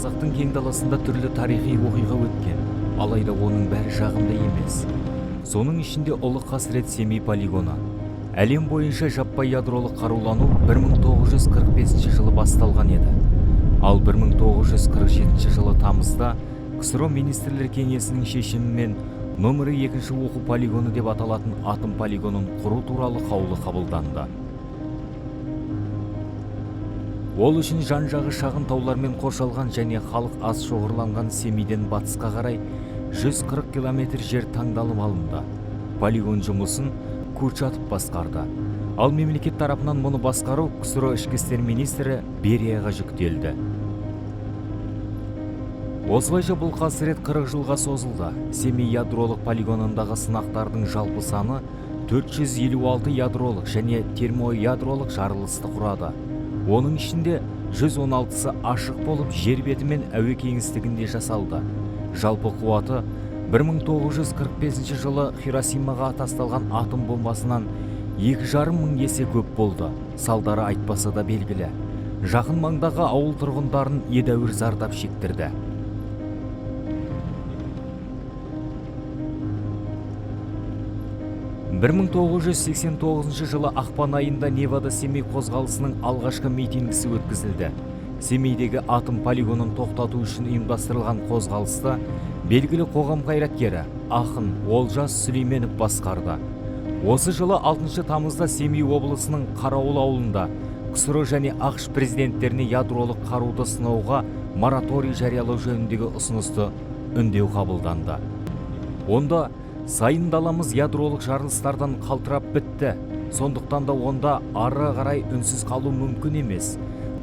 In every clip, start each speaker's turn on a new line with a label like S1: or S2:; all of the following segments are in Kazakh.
S1: Қазақтың кең даласында түрлі тарихи оқиға өткен, алайда оның бәрі жағымды емес. Соның ішінде ұлы қасірет Семей полигоны. Әлем бойынша жаппай ядролық қарулану 1945 жылы басталған еді. Ал 1947 жылы тамызда КСРО Министрлер Кеңесінің шешімімен нөмірі 2 оқу полигоны деп аталатын атом полигонын құру туралы қаулы қабылданды. Ол үшін жан-жағы шағын таулармен қоршалған және халық аз шоғырланған Семейден батысқа қарай 140 километр жер таңдалып алынды. Полигон жұмысын Курчатов басқарды. Ал мемлекет тарапынан мұны басқару КСРО ішкі істер министрі Берияға жүктелді. Осылайша бұл қасірет 40 жылға созылды. Семей ядролық полигонындағы сынақтардың жалпы саны 456 ядролық және термоядролық жарылысты құрады. Оның ішінде 116-сы ашық болып, жер беті мен әуе кеңістігінде жасалды. Жалпы қуаты 1945 жылы Хиросимаға тасталған атом бомбасынан 2,5 мың есе көп болды. Салдары айтпаса да белгілі. Жақын маңдағы ауыл тұрғындарын едәуір зардап шектірді. Бір 1989 жылы ақпан айында Невада Семей қозғалысының алғашқы митингісі өткізілді. Семейдегі атом полигонын тоқтату үшін ұйымдастырылған қозғалысты белгілі қоғам қайраткері ақын Олжас Сүлейменов басқарды. Осы жылы 6 тамызда Семей облысының Қарауыл ауылында КСРО және ақш президенттеріне ядролық қаруды сынауға мораторий жариялау жөніндегі ұсынысты үндеу қабылданды. Онда сайын даламыз ядролық жарылыстардан қалтырап бітті. Сондықтан да онда ары қарай үнсіз қалу мүмкін емес.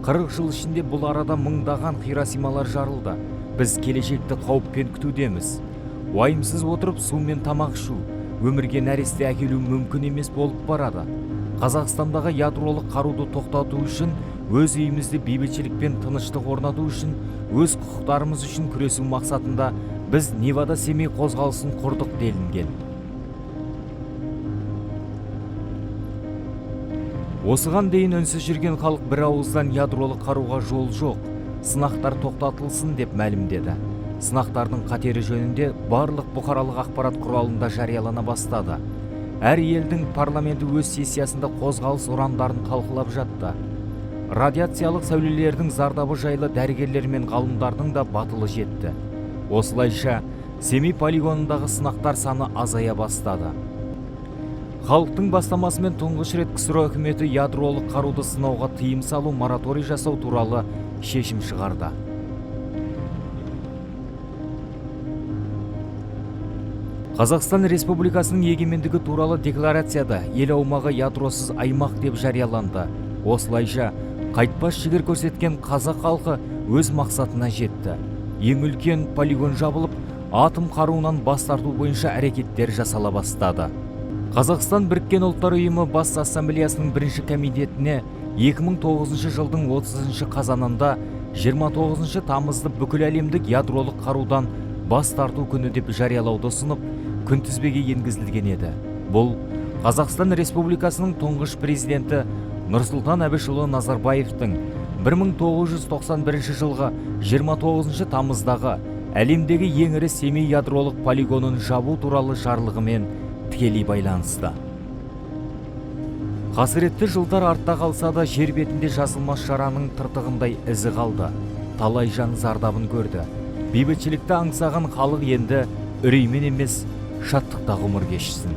S1: 40 жыл ішінде бұл арада мыңдаған Хиросималар жарылды. Біз келешекті қауіппен күтудеміз. Уайымсыз отырып су мен тамақ ішу, өмірге нәресте әкелу мүмкін емес болып барады. Қазақстандағы ядролық қаруды тоқтату үшін, өз үйімізде бейбітшілік пен тыныштық орнату үшін, өз құқықтарымыз үшін күресу мақсатында біз Невада Семей қозғалысын құрдық делінген. Осыған дейін үнсіз жүрген халық бір ауыздан ядролық қаруға жол жоқ, сынақтар тоқтатылсын деп мәлімдеді. Сынақтардың қатері жөнінде барлық бұқаралық ақпарат құралында жариялана бастады. Әр елдің парламенті өз сессиясында қозғалыс ұрандарын талқылап жатты. Радиациялық сәулелердің зардабы жайлы дәрігерлер мен ғалымдардың да батылы жетті. Осылайша Семей полигонындағы сынақтар саны азая бастады. Халықтың бастамасымен тұңғыш рет КСРО үкіметі ядролық қаруды сынауға тыйым салу, мораторий жасау туралы шешім шығарды. Қазақстан Республикасының егемендігі туралы декларацияда ел аумағы ядросыз аймақ деп жарияланды. Осылайша қайтпас жігер көрсеткен қазақ халқы өз мақсатына жетті. Ең үлкен полигон жабылып, атом қаруынан бас тарту бойынша әрекеттер жасала бастады. Қазақстан Біріккен ұлттар ұйымы бас ассамблеясының бірінші комитетіне 2009 жылдың 30 қазанында 29 тамызды бүкіл әлемдік ядролық қарудан бас тарту күні деп жариялауды ұсынып, күнтізбеге енгізілген еді. Бұл Қазақстан Республикасының тұңғыш президенті Нұрсұлтан Әбішұлы Назарбаевтың 1991 жылғы 29 тамыздағы әлемдегі ең ірі Семей ядролық полигонын жабу туралы жарлығымен тікелей байланысты. Қасіретті жылдар артта қалса да жер бетінде жазылмас жараның тыртығындай ізі қалды. Талай жан зардабын көрді. Бейбітшілікті аңсаған халық енді үреймен емес, шаттықта ғұмыр кешсін.